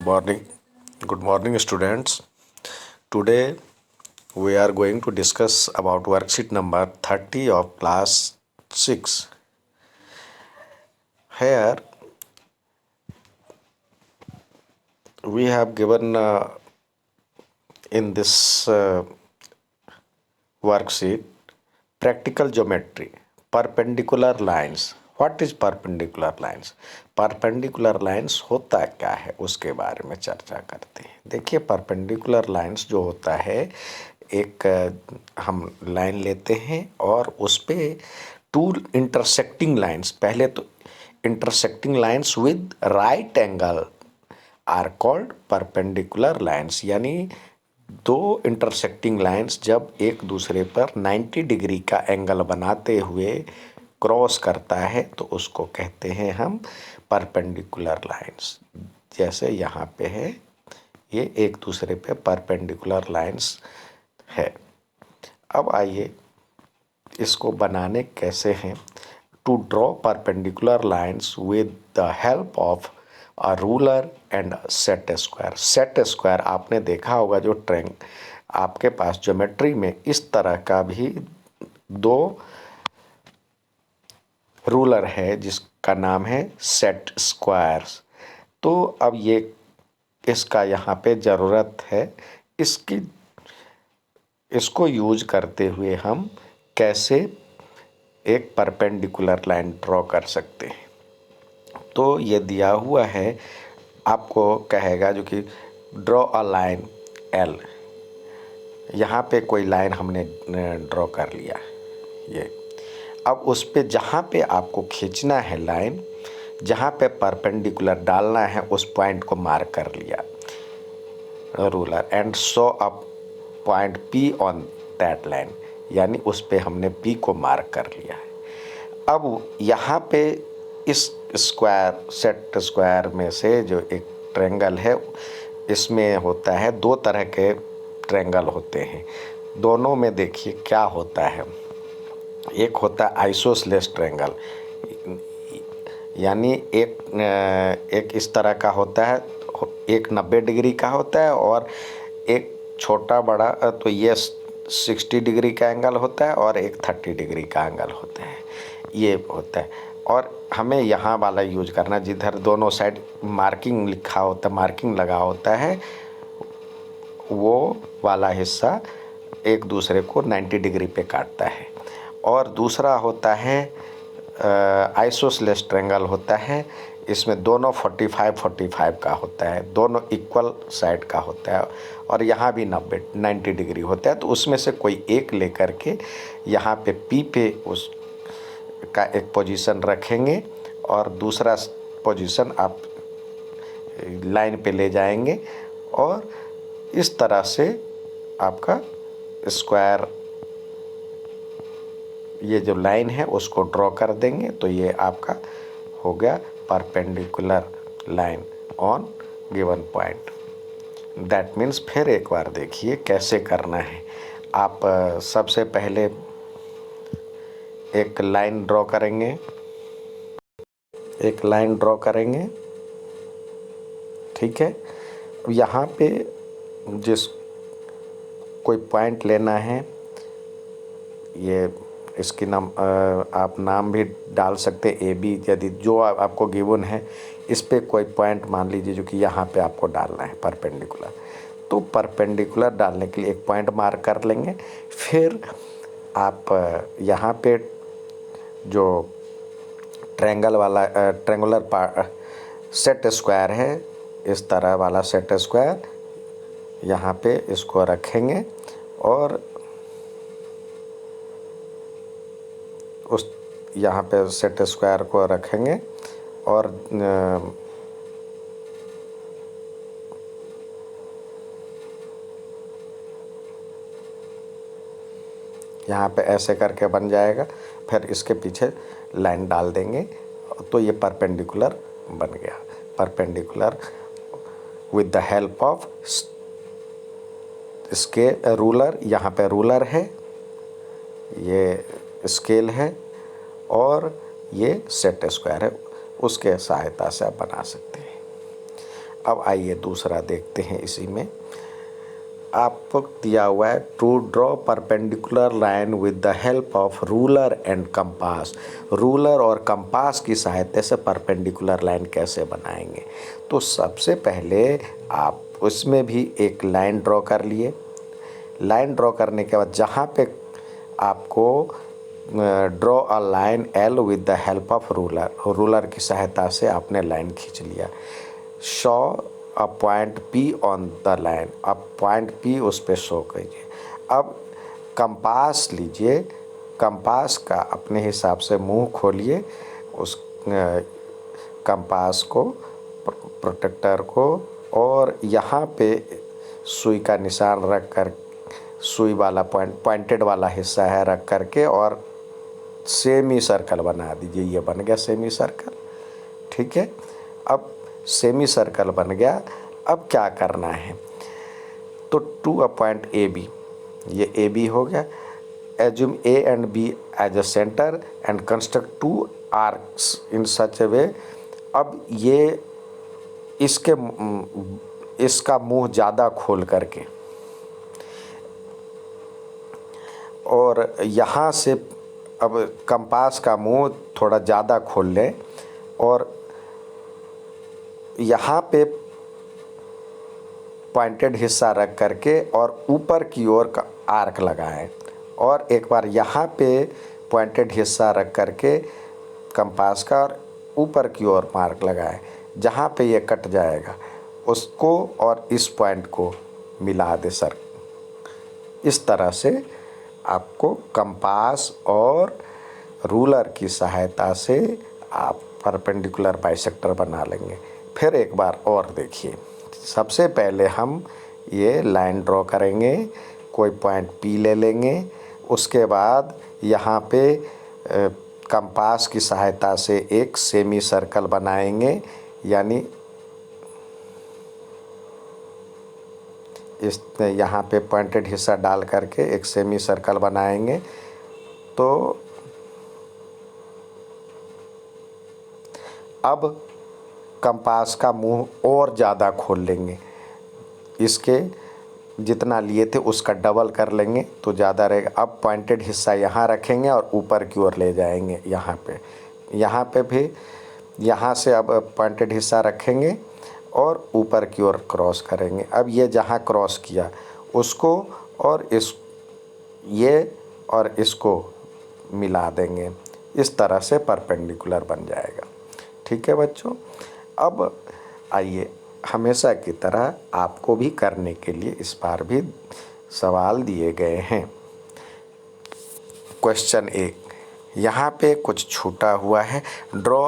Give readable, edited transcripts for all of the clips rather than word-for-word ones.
morning. Good morning, students. Today we are going to discuss about worksheet number 30 of class 6. Here we have given in this worksheet practical geometry, perpendicular lines. What is perpendicular lines? Perpendicular lines होता क्या है उसके बारे में चर्चा करते हैं। देखिए, परपेंडिकुलर लाइंस जो होता है, एक हम लाइन लेते हैं और उस पे टू इंटरसेक्टिंग लाइंस, पहले तो intersecting lines with right angle are called perpendicular lines. यानी दो इंटरसेक्टिंग लाइंस जब एक दूसरे पर 90 डिग्री का एंगल बनाते हुए क्रॉस करता है तो उसको कहते हैं हम परपेंडिकुलर लाइंस। जैसे यहाँ पे है, ये एक दूसरे पे परपेंडिकुलर लाइंस है। अब आइए इसको बनाने कैसे हैं। To draw perpendicular lines with the help of a ruler and set square. Set square आपने देखा होगा, जो आपके पास ज्योमेट्री में इस तरह का भी दो रूलर है जिसका नाम है सेट स्क्वायर्स। तो अब ये इसका यहाँ पे ज़रूरत है, इसको यूज करते हुए हम कैसे एक परपेंडिकुलर लाइन ड्रॉ कर सकते हैं। तो ये दिया हुआ है, आपको कहेगा जो कि ड्रॉ अ लाइन एल। यहाँ पे कोई लाइन हमने ड्रॉ कर लिया, ये अब उस पे जहाँ पे आपको खींचना है लाइन, जहाँ पे परपेंडिकुलर डालना है उस पॉइंट को मार्क कर लिया ruler and show a point P on that line. यानी उस पे हमने पी को मार्क कर लिया है। अब यहाँ पे इस स्क्वायर, सेट स्क्वायर में से जो एक ट्रायंगल है, इसमें होता है दो तरह के ट्रायंगल होते हैं। दोनों में देखिए क्या होता है, एक होता है आइसोसेलेस ट्रायंगल, यानी एक इस तरह का होता है, एक 90 डिग्री का होता है और एक छोटा बड़ा, तो ये 60 डिग्री का एंगल होता है और एक 30 डिग्री का एंगल होता है, ये होता है। और हमें यहाँ वाला यूज करना जिधर दोनों साइड मार्किंग लिखा होता है, मार्किंग लगा होता है, वो वाला हिस्सा एक दूसरे को 90 डिग्री पे काटता है। और दूसरा होता है आइसोसेलेस ट्रायंगल होता है, इसमें दोनों 45-45 का होता है, दोनों इक्वल साइड का होता है और यहाँ भी 90 डिग्री होता है। तो उसमें से कोई एक लेकर के यहाँ पे पी पे उस का एक पोजीशन रखेंगे और दूसरा पोजीशन आप लाइन पे ले जाएंगे और इस तरह से आपका स्क्वायर, ये जो लाइन है उसको ड्रॉ कर देंगे तो ये आपका हो गया perpendicular line on given point. That means, फिर एक बार देखिए कैसे करना है। आप सबसे पहले एक लाइन ड्रॉ करेंगे, एक लाइन ड्रॉ करेंगे, ठीक है। यहाँ पे जिस कोई पॉइंट लेना है, ये इसकी नाम आप नाम भी डाल सकते ए बी, यदि जो आपको गिवन है इस पे कोई पॉइंट मान लीजिए जो कि यहाँ पे आपको डालना है परपेंडिकुलर। तो परपेंडिकुलर डालने के लिए एक पॉइंट मार्क कर लेंगे। फिर आप यहाँ पे जो ट्रायंगल वाला ट्रायंगुलर सेट स्क्वायर है, इस तरह वाला सेट स्क्वायर यहाँ पे इसको रखेंगे और उस यहाँ पे सेट स्क्वायर को रखेंगे और यहाँ पे ऐसे करके बन जाएगा। फिर इसके पीछे लाइन डाल देंगे तो ये परपेंडिकुलर बन गया। Perpendicular with the help of ruler, यहाँ पे रूलर है, ये स्केल है और ये सेट स्क्वायर है, उसके सहायता से आप बना सकते हैं। अब आइए दूसरा देखते हैं। इसी में आपको दिया हुआ है to draw perpendicular line with the help of ruler and compass. Ruler और कंपास की सहायता से परपेंडिकुलर लाइन कैसे बनाएंगे। तो सबसे पहले आप उसमें भी एक लाइन ड्रॉ कर लिए। लाइन ड्रॉ करने के बाद जहाँ पे आपको draw a line L with the help of ruler, ruler की सहायता से आपने लाइन खींच लिया। Show a point P on the line, अब पॉइंट पी उस पर शो कीजिए। अब कंपास लीजिए, कंपास का अपने हिसाब से मुंह खोलिए, उस कंपास को, प्रोटेक्टर को, और यहाँ पे सुई का निशान रख कर, सुई वाला पॉइंटेड वाला हिस्सा है रख करके, और सेमी सर्कल बना दीजिए। ये बन गया सेमी सर्कल। ठीक है, अब सेमी सर्कल बन गया। अब क्या करना है, तो to a point A B, ये ए बी हो गया। Assume A and B as a centre and construct two arcs in such a way. अब ये इसका मुंह ज़्यादा खोल करके, और यहाँ से अब कंपास का मुंह थोड़ा ज़्यादा खोल लें, और यहाँ पे पॉइंटेड हिस्सा रख करके और ऊपर की ओर का आर्क लगाएं, और एक बार यहाँ पे पॉइंटेड हिस्सा रख करके कंपास का और ऊपर की ओर मार्क लगाएं। जहाँ पे ये कट जाएगा उसको और इस पॉइंट को मिला दे सर। इस तरह से आपको कंपास और रूलर की सहायता से आप परपेंडिकुलर बाइसेक्टर बना लेंगे। फिर एक बार और देखिए, सबसे पहले हम ये लाइन ड्रॉ करेंगे, कोई पॉइंट पी ले लेंगे। उसके बाद यहाँ पे कंपास की सहायता से एक सेमी सर्कल बनाएंगे, यानी इस यहाँ पे पॉइंटेड हिस्सा डाल करके एक सेमी सर्कल बनाएंगे। तो अब कंपास का मुंह और ज़्यादा खोल लेंगे, इसके जितना लिए थे उसका डबल कर लेंगे तो ज़्यादा रहेगा। अब पॉइंटेड हिस्सा यहाँ रखेंगे और ऊपर की ओर ले जाएंगे। यहाँ पे भी यहाँ से अब पॉइंटेड हिस्सा रखेंगे और ऊपर की ओर क्रॉस करेंगे। अब ये जहाँ क्रॉस किया उसको और ये और इसको मिला देंगे। इस तरह से परपेंडिकुलर बन जाएगा। ठीक है बच्चों, अब आइए हमेशा की तरह आपको भी करने के लिए इस बार भी सवाल दिए गए हैं। क्वेश्चन 1, यहाँ पे कुछ छूटा हुआ है। Draw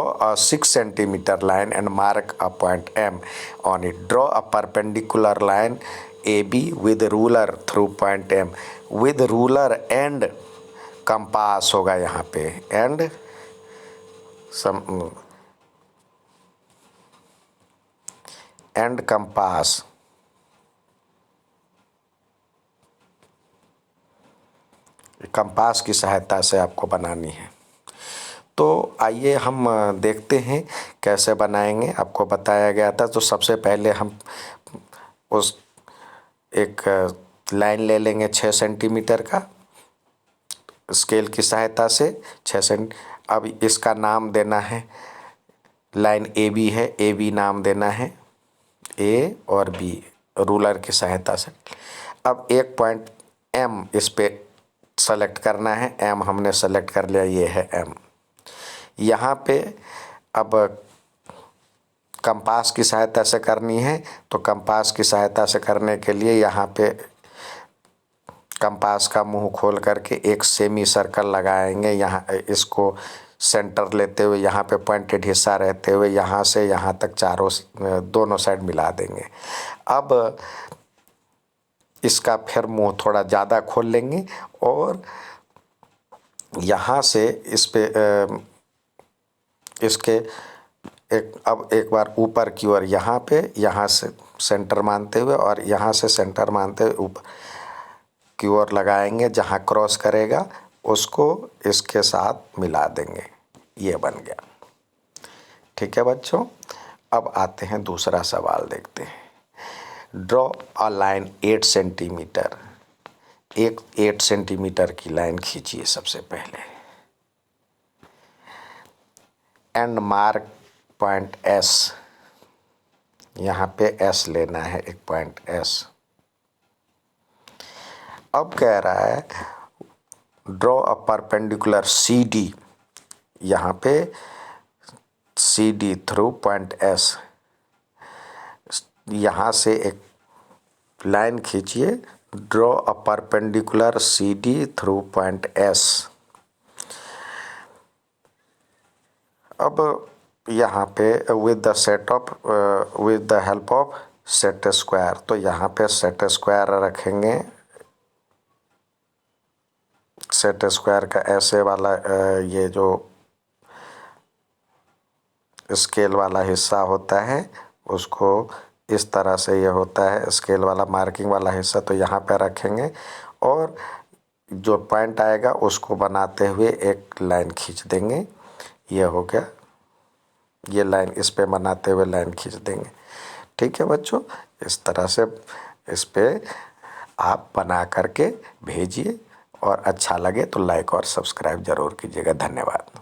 a 6 centimetre line and mark a point M on it. Draw a perpendicular line AB with ruler through point M। With ruler and compass होगा यहाँ पे, एंड कंपास। कंपास की सहायता से आपको बनानी है। तो आइए हम देखते हैं कैसे बनाएंगे। आपको बताया गया था, तो सबसे पहले हम उस एक लाइन ले लेंगे 6 सेंटीमीटर का, स्केल की सहायता से 6 सेंट। अब इसका नाम देना है, लाइन AB है, AB नाम देना है, A और B रूलर की सहायता से। अब एक पॉइंट M इस पे सेलेक्ट करना है। M हमने सेलेक्ट कर लिया, ये है M। यहाँ पे अब कंपास की सहायता से करनी है, तो कंपास की सहायता से करने के लिए यहाँ पे कंपास का मुंह खोल करके एक सेमी सर्कल लगाएंगे। यहाँ इसको सेंटर लेते हुए, यहाँ पे पॉइंटेड हिस्सा रहते हुए यहाँ से यहाँ तक दोनों साइड मिला देंगे। अब इसका फिर मुंह थोड़ा ज़्यादा खोल लेंगे और यहाँ से इस पे इसके अब एक बार ऊपर की ओर यहाँ से सेंटर मानते हुए और यहाँ से सेंटर मानते हुए ऊपर की ओर लगाएंगे। जहाँ क्रॉस करेगा उसको इसके साथ मिला देंगे। ये बन गया। ठीक है बच्चों, अब आते हैं दूसरा सवाल देखते हैं। ड्रॉ अ लाइन 8 सेंटीमीटर, एक 8 सेंटीमीटर की लाइन खींचिए सबसे पहले एंड मार्क पॉइंट एस। यहाँ पे एस लेना है, एक पॉइंट एस। अब कह रहा है draw a perpendicular C D, यहाँ पे C D through point S. यहाँ से एक लाइन खींचिए, draw a perpendicular C D through point S. अब यहाँ पे with the set of with the help of set square, तो यहाँ पे सेट स्क्वायर रखेंगे। सेट स्क्वायर का ऐसे वाला ये जो स्केल वाला हिस्सा होता है उसको इस तरह से ये होता है स्केल वाला मार्किंग वाला हिस्सा, तो यहाँ पे रखेंगे और जो पॉइंट आएगा उसको बनाते हुए एक लाइन खींच देंगे। ये हो गया, ये लाइन इस पे बनाते हुए लाइन खींच देंगे। ठीक है बच्चों, इस तरह से इस पे आप बना करके भेजिए और अच्छा लगे तो लाइक और सब्सक्राइब जरूर कीजिएगा। धन्यवाद।